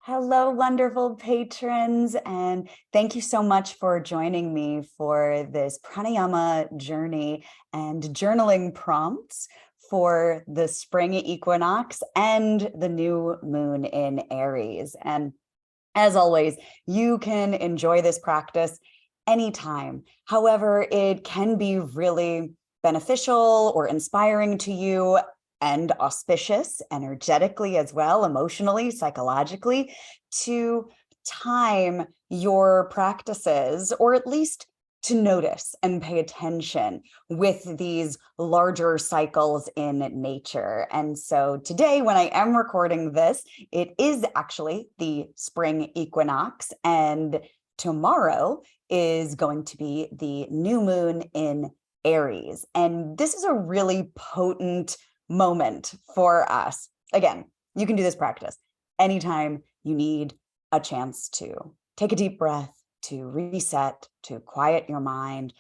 Hello, wonderful patrons, and thank you so much for joining me for this pranayama journey and journaling prompts for the spring equinox and the new moon in Aries. And as always, you can enjoy this practice anytime. However, it can be really beneficial or inspiring to you and auspicious energetically as well, emotionally, psychologically, to time your practices, or at least to notice and pay attention with these larger cycles in nature. And so today, when I am recording this, it is actually the spring equinox, and tomorrow is going to be the new moon in Aries. And this is a really potent moment for us. Again, you can do this practice anytime you need a chance to take a deep breath, to reset, to quiet your mind.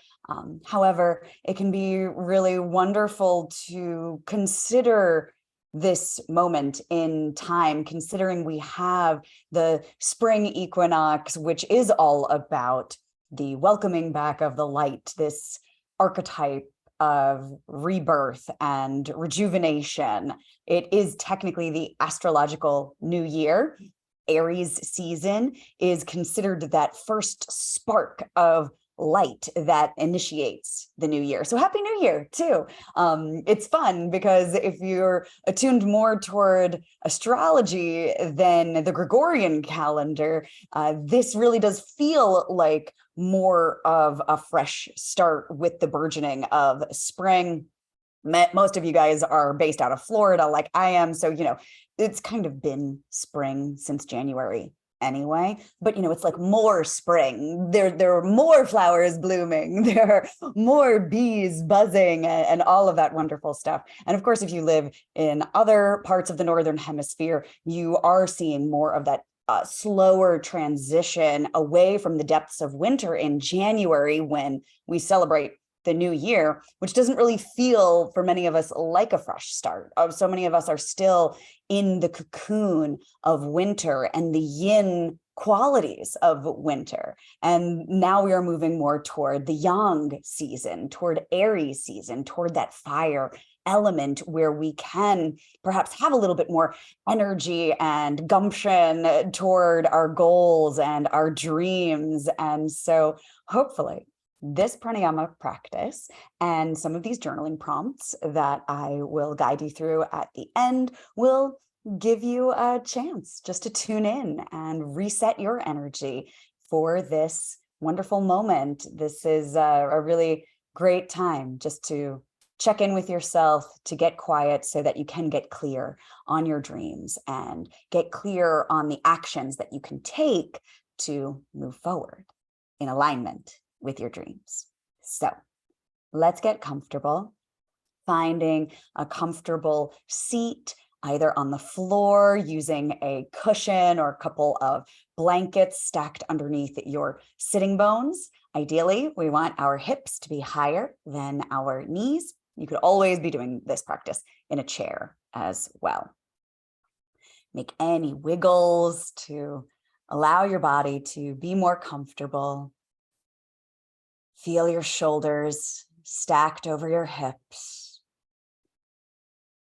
However, it can be really wonderful to consider this moment in time, considering we have the spring equinox, which is all about the welcoming back of the light, this archetype of rebirth and rejuvenation. It is technically the astrological new year. Aries season is considered that first spark of light that initiates the new year. So happy new year too. It's fun because if you're attuned more toward astrology than the Gregorian calendar, this really does feel like more of a fresh start with the burgeoning of spring. Most of you guys are based out of Florida like I am, so it's kind of been spring since January anyway, but it's like more spring. There are more flowers blooming, there are more bees buzzing, and all of that wonderful stuff. And of course, if you live in other parts of the northern hemisphere, you are seeing more of that slower transition away from the depths of winter in January, when we celebrate the new year, which doesn't really feel for many of us like a fresh start. So many of us are still in the cocoon of winter and the yin qualities of winter. And now we are moving more toward the yang season, toward Aries season, toward that fire element where we can perhaps have a little bit more energy and gumption toward our goals and our dreams. And so hopefully this pranayama practice and some of these journaling prompts that I will guide you through at the end will give you a chance just to tune in and reset your energy for this wonderful moment. This is a really great time just to check in with yourself, to get quiet so that you can get clear on your dreams and get clear on the actions that you can take to move forward in alignment with your dreams. So let's get comfortable, finding a comfortable seat, either on the floor using a cushion or a couple of blankets stacked underneath your sitting bones. Ideally, we want our hips to be higher than our knees. You could always be doing this practice in a chair as well. Make any wiggles to allow your body to be more comfortable. Feel your shoulders stacked over your hips.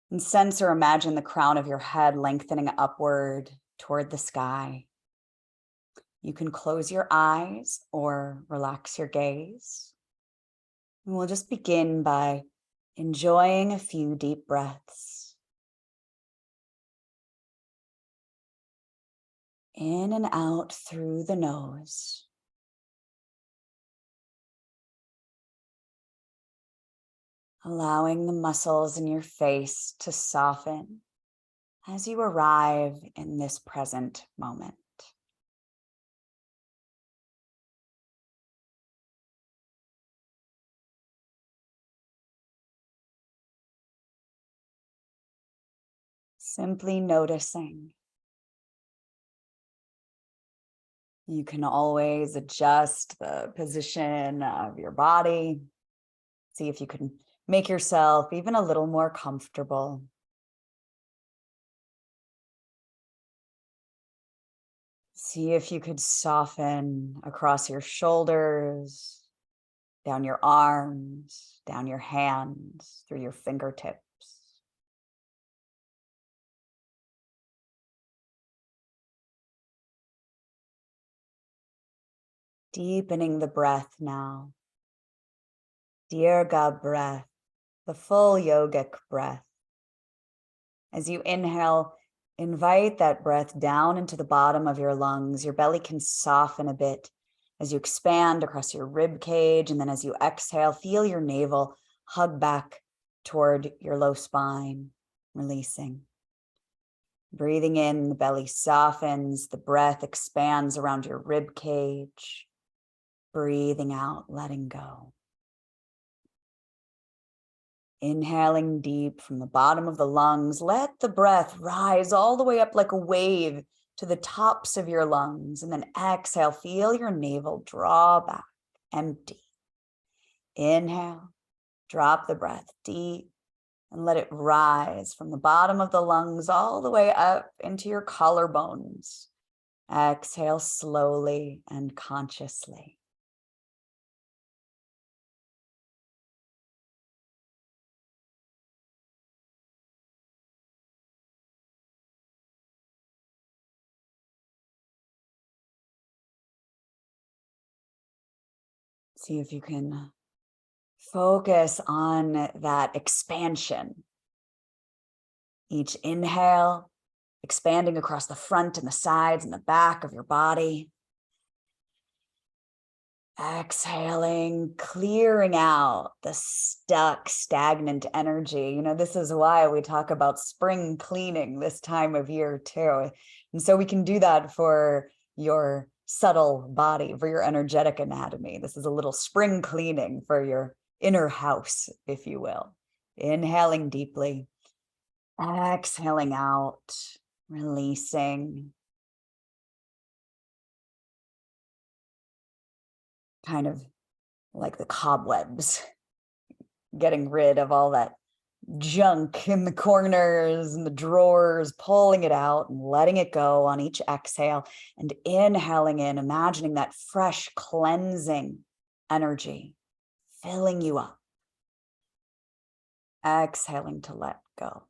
And sense or imagine the crown of your head lengthening upward toward the sky. You can close your eyes or relax your gaze. And we'll just begin by enjoying a few deep breaths. In and out through the nose. Allowing the muscles in your face to soften as you arrive in this present moment. Simply noticing. You can always adjust the position of your body. See if you can make yourself even a little more comfortable. See if you could soften across your shoulders, down your arms, down your hands, through your fingertips. Deepening the breath now. Dirga breath, the full yogic breath. As you inhale, invite that breath down into the bottom of your lungs. Your belly can soften a bit as you expand across your rib cage. And then as you exhale, feel your navel hug back toward your low spine, releasing. Breathing in, the belly softens, the breath expands around your rib cage. Breathing out, letting go. Inhaling deep from the bottom of the lungs, let the breath rise all the way up like a wave to the tops of your lungs. And then exhale, feel your navel draw back, empty. Inhale, drop the breath deep and let it rise from the bottom of the lungs all the way up into your collarbones. Exhale slowly and consciously. See if you can focus on that expansion. Each inhale, expanding across the front and the sides and the back of your body. Exhaling, clearing out the stuck, stagnant energy. This is why we talk about spring cleaning this time of year too. And so we can do that for your subtle body, for your energetic anatomy. This is a little spring cleaning for your inner house, if you will. Inhaling deeply, exhaling out, releasing. Kind of like the cobwebs, getting rid of all that junk in the corners and the drawers, pulling it out and letting it go on each exhale, and inhaling in, imagining that fresh cleansing energy filling you up. Exhaling to let go.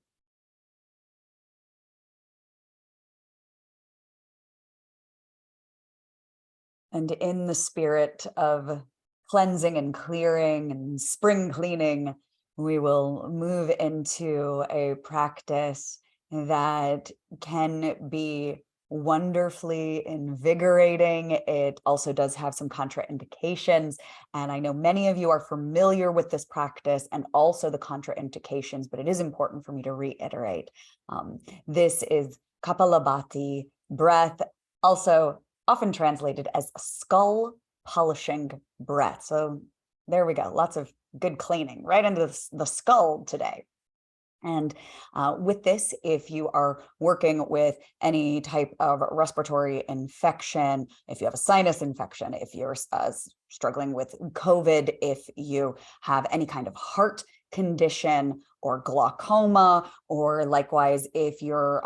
And in the spirit of cleansing and clearing and spring cleaning, we will move into a practice that can be wonderfully invigorating. It also does have some contraindications. And I know many of you are familiar with this practice and also the contraindications, but it is important for me to reiterate. This is Kapalabhati breath, also often translated as skull polishing breath. So there we go. Lots of good cleaning right into the skull today. And with this, if you are working with any type of respiratory infection, if you have a sinus infection, if you're struggling with COVID, if you have any kind of heart condition or glaucoma, or likewise, if you're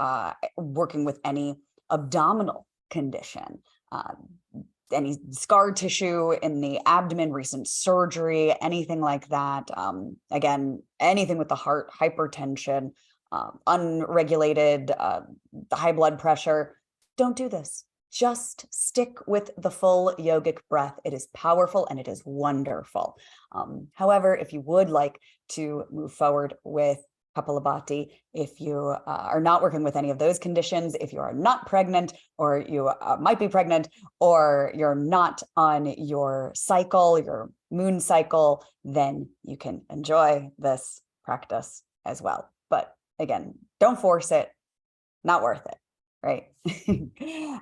working with any abdominal condition, any scar tissue in the abdomen, recent surgery, anything like that. Again, anything with the heart, hypertension, unregulated, high blood pressure, don't do this. Just stick with the full yogic breath. It is powerful and it is wonderful. However, if you would like to move forward with Kapalabhati, if you are not working with any of those conditions, if you are not pregnant, or you might be pregnant, or you're not on your cycle, your moon cycle, then you can enjoy this practice as well. But again, don't force it, not worth it, right?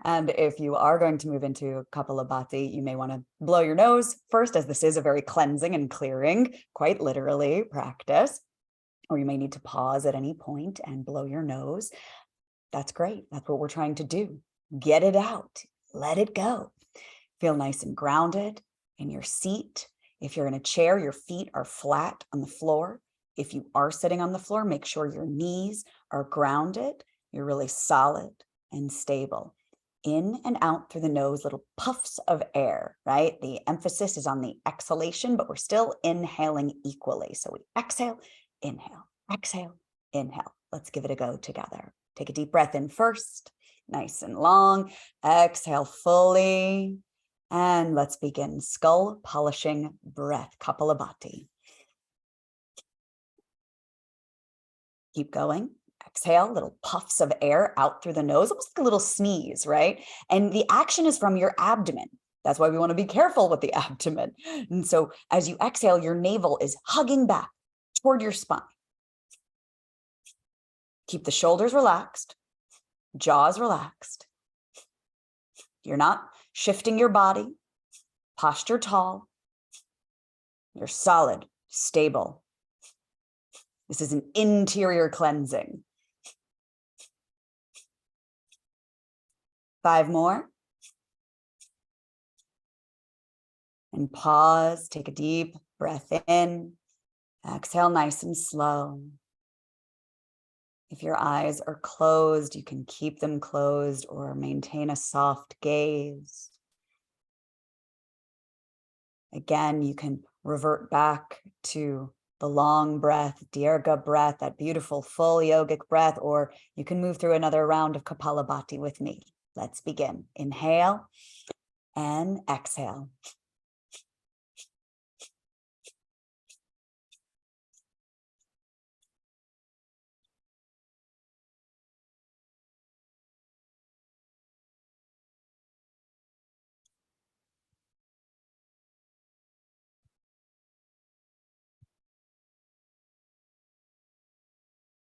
And if you are going to move into Kapalabhati, you may want to blow your nose first, as this is a very cleansing and clearing, quite literally, practice. Or you may need to pause at any point and blow your nose. That's great. That's what we're trying to do. Get it out. Let it go. Feel nice and grounded in your seat. If you're in a chair, your feet are flat on the floor. If you are sitting on the floor, make sure your knees are grounded. You're really solid and stable. In and out through the nose, little puffs of air, right? The emphasis is on the exhalation, but we're still inhaling equally. So we exhale, inhale, exhale, inhale. Let's give it a go together. Take a deep breath in first, nice and long. Exhale fully. And let's begin skull polishing breath, Kapalabhati. Keep going. Exhale, little puffs of air out through the nose, almost like a little sneeze, right? And the action is from your abdomen. That's why we want to be careful with the abdomen. And so as you exhale, your navel is hugging back toward your spine. Keep the shoulders relaxed, jaws relaxed. You're not shifting your body, posture tall. You're solid, stable. This is an interior cleansing. 5 more. And pause, take a deep breath in. Exhale nice and slow. If your eyes are closed, you can keep them closed or maintain a soft gaze. Again, you can revert back to the long breath, Dirga breath, that beautiful full yogic breath, or you can move through another round of Kapalabhati with me. Let's begin. Inhale and exhale.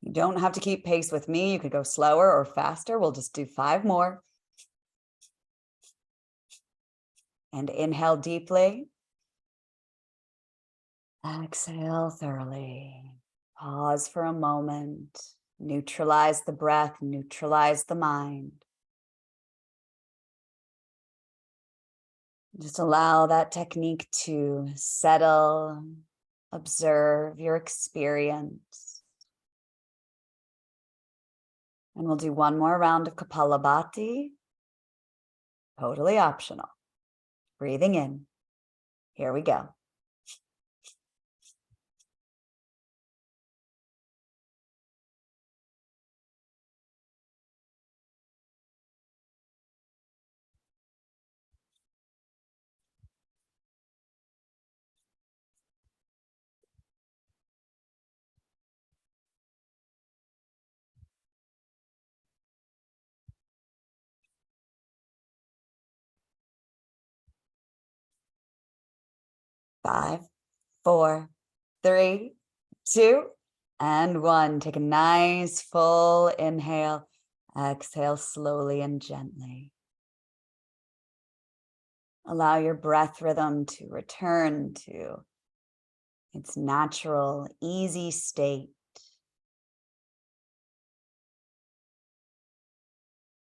You don't have to keep pace with me. You could go slower or faster. We'll just do 5 more. And inhale deeply. Exhale thoroughly. Pause for a moment. Neutralize the breath, neutralize the mind. Just allow that technique to settle, observe your experience. And we'll do 1 more round of Kapalabhati, totally optional. Breathing in. Here we go. Five, 4, 3, 2, and 1. Take a nice full inhale. Exhale slowly and gently. Allow your breath rhythm to return to its natural, easy state.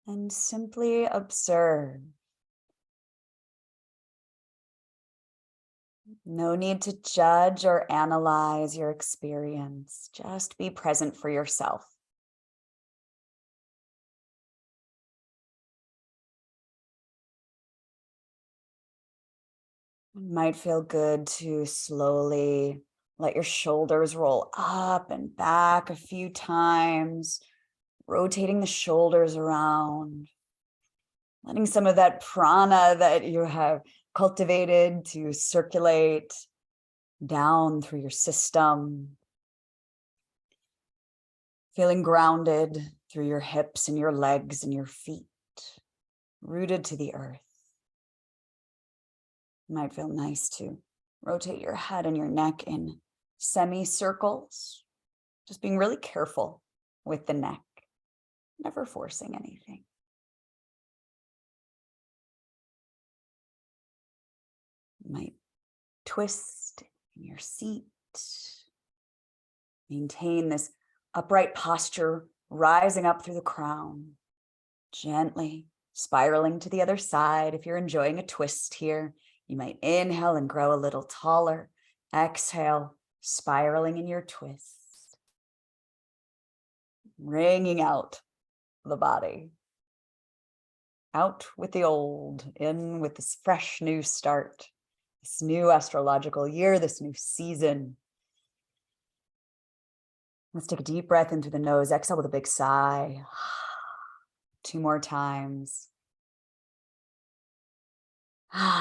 And simply observe. No need to judge or analyze your experience. Just be present for yourself. It might feel good to slowly let your shoulders roll up and back a few times, rotating the shoulders around, letting some of that prana that you have cultivated to circulate down through your system. Feeling grounded through your hips and your legs and your feet, rooted to the earth. It might feel nice to rotate your head and your neck in semicircles, just being really careful with the neck, never forcing anything. You might twist in your seat, maintain this upright posture, rising up through the crown, gently spiraling to the other side. If you're enjoying a twist here, you might inhale and grow a little taller. Exhale, spiraling in your twist. Wringing out the body. Out with the old, in with this fresh new start, this new astrological year, this new season. Let's take a deep breath in through the nose. Exhale with a big sigh. 2 more times. And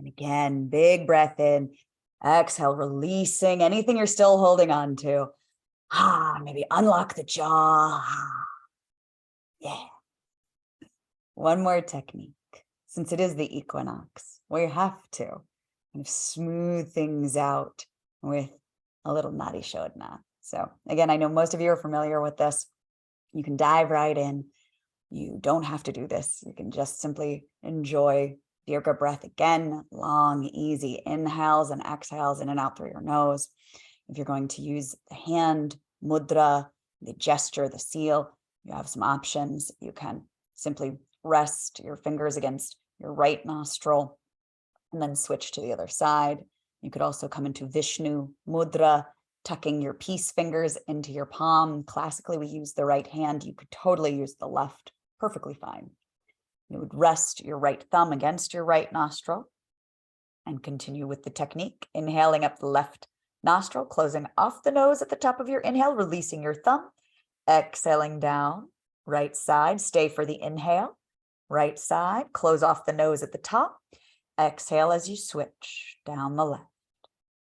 again, big breath in. Exhale, releasing anything you're still holding on to. Maybe unlock the jaw. Yeah. One more technique. Since it is the equinox, we have to kind of smooth things out with a little Nadi Shodhana. So again, I know most of you are familiar with this. You can dive right in. You don't have to do this. You can just simply enjoy Dirga breath again, long, easy inhales and exhales in and out through your nose. If you're going to use the hand, mudra, the gesture, the seal, you have some options. You can simply rest your fingers against your right nostril and then switch to the other side. You could also come into Vishnu mudra, tucking your peace fingers into your palm. Classically, we use the right hand. You could totally use the left, perfectly fine. You would rest your right thumb against your right nostril and continue with the technique, inhaling up the left nostril, closing off the nose at the top of your inhale, releasing your thumb, exhaling down, right side, stay for the inhale, right side, close off the nose at the top, exhale as you switch down the left,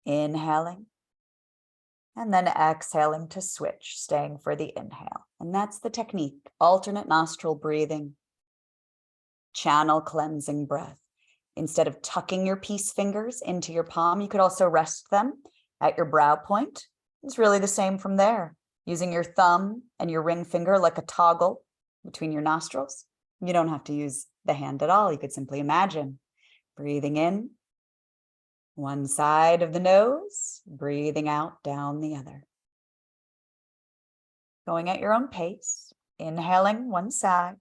inhaling, and then exhaling to switch, staying for the inhale. And that's the technique, alternate nostril breathing, channel cleansing breath. Instead of tucking your peace fingers into your palm, you could also rest them at your brow point. It's really the same from there, using your thumb and your ring finger like a toggle between your nostrils. You don't have to use the hand at all. You could simply imagine breathing in one side of the nose, breathing out down the other. Going at your own pace, inhaling one side.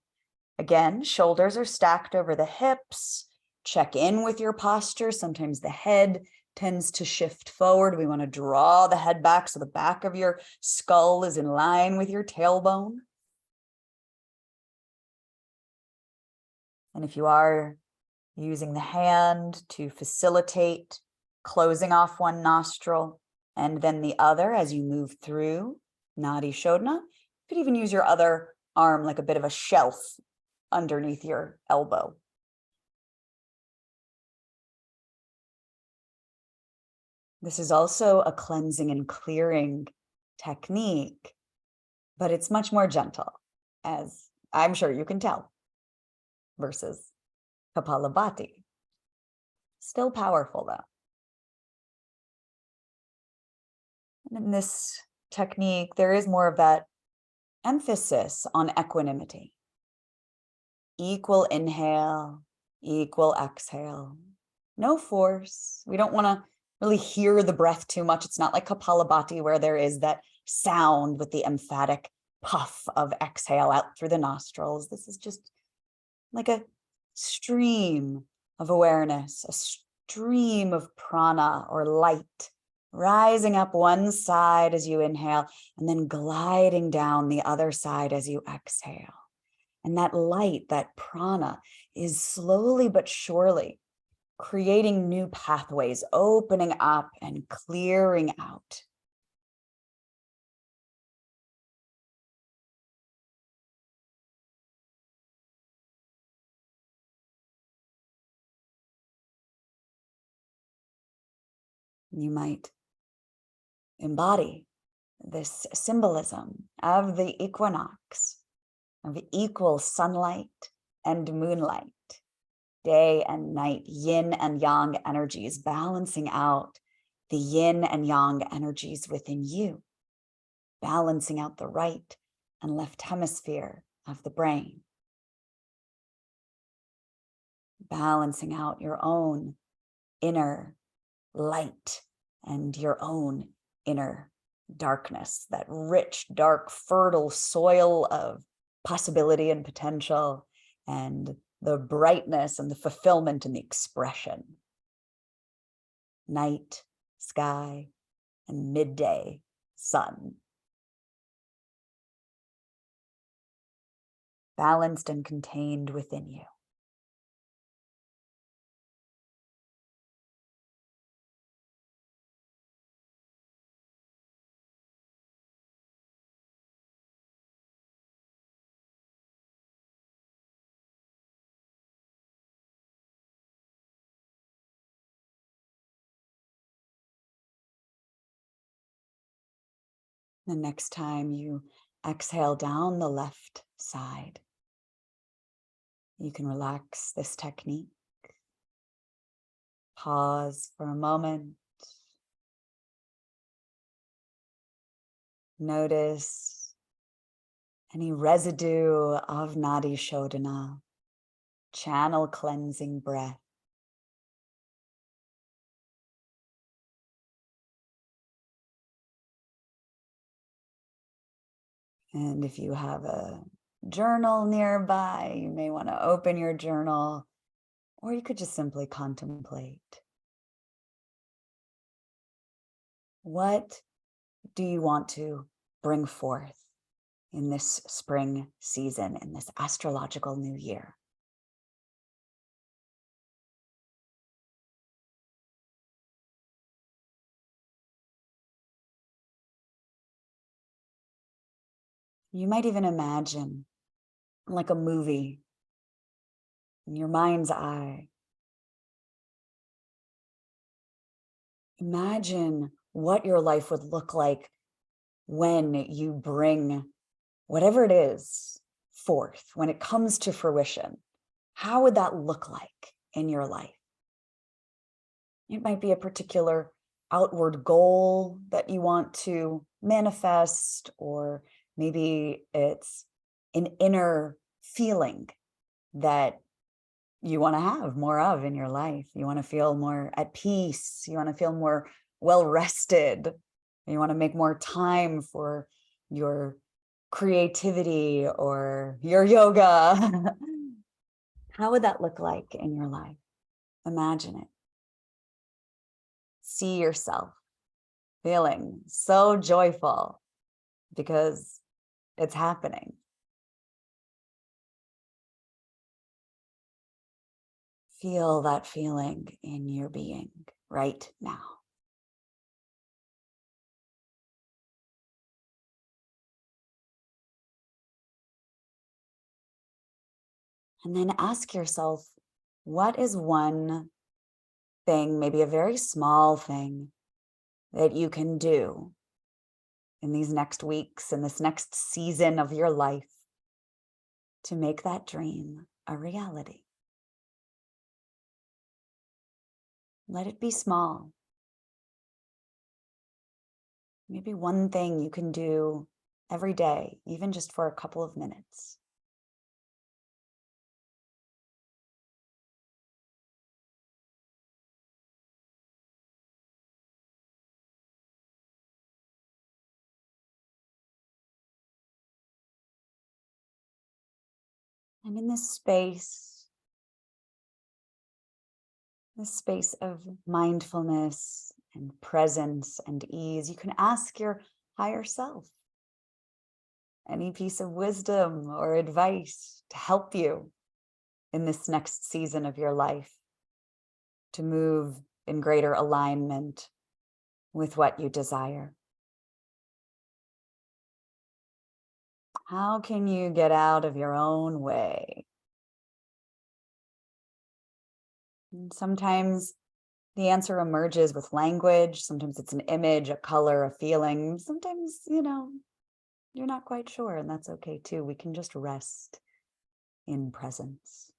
Again, shoulders are stacked over the hips. Check in with your posture. Sometimes the head tends to shift forward. We want to draw the head back so the back of your skull is in line with your tailbone. And if you are using the hand to facilitate closing off one nostril and then the other as you move through Nadi Shodhana, you could even use your other arm like a bit of a shelf underneath your elbow. This is also a cleansing and clearing technique, but it's much more gentle, as I'm sure you can tell, versus Kapalabhati. Still powerful though. And in this technique, there is more of that emphasis on equanimity. Equal inhale, equal exhale. No force. We don't want to really hear the breath too much. It's not like Kapalabhati where there is that sound with the emphatic puff of exhale out through the nostrils. This is just like a stream of awareness, a stream of prana or light, rising up one side as you inhale and then gliding down the other side as you exhale. And that light, that prana, is slowly but surely creating new pathways, opening up and clearing out. You might embody this symbolism of the equinox, of equal sunlight and moonlight, day and night, yin and yang energies, balancing out the yin and yang energies within you, balancing out the right and left hemisphere of the brain, balancing out your own inner light and your own inner darkness, that rich, dark, fertile soil of possibility and potential, and the brightness and the fulfillment and the expression. Night, sky, and midday sun. balanced and contained within you. The next time you exhale down the left side, you can relax this technique. Pause for a moment. Notice any residue of Nadi Shodhana, channel cleansing breath. And if you have a journal nearby, you may want to open your journal, or you could just simply contemplate. What do you want to bring forth in this spring season, in this astrological new year? You might even imagine, like a movie, in your mind's eye. Imagine what your life would look like when you bring whatever it is forth, when it comes to fruition. How would that look like in your life? It might be a particular outward goal that you want to manifest, or maybe it's an inner feeling that you want to have more of in your life. You want to feel more at peace. You want to feel more well rested. You want to make more time for your creativity or your yoga. How would that look like in your life? Imagine it. See yourself feeling so joyful because it's happening. Feel that feeling in your being right now. And then ask yourself, what is one thing, maybe a very small thing, that you can do in these next weeks, in this next season of your life, to make that dream a reality? Let it be small. Maybe one thing you can do every day, even just for a couple of minutes. And in this space of mindfulness and presence and ease, you can ask your higher self any piece of wisdom or advice to help you in this next season of your life, to move in greater alignment with what you desire. How can you get out of your own way? And sometimes the answer emerges with language. Sometimes it's an image, a color, a feeling. Sometimes, you're not quite sure, and that's okay too. We can just rest in presence.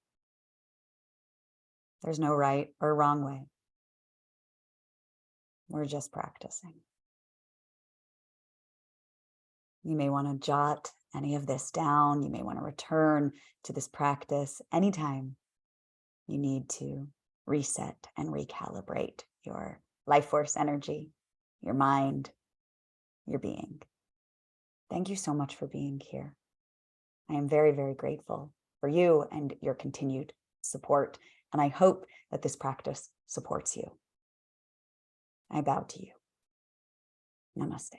There's no right or wrong way. We're just practicing. You may want to jot any of this down. You may want to return to this practice anytime you need to reset and recalibrate your life force energy, your mind, your being. Thank you so much for being here. I am very, very grateful for you and your continued support, and I hope that this practice supports you. I bow to you. Namaste.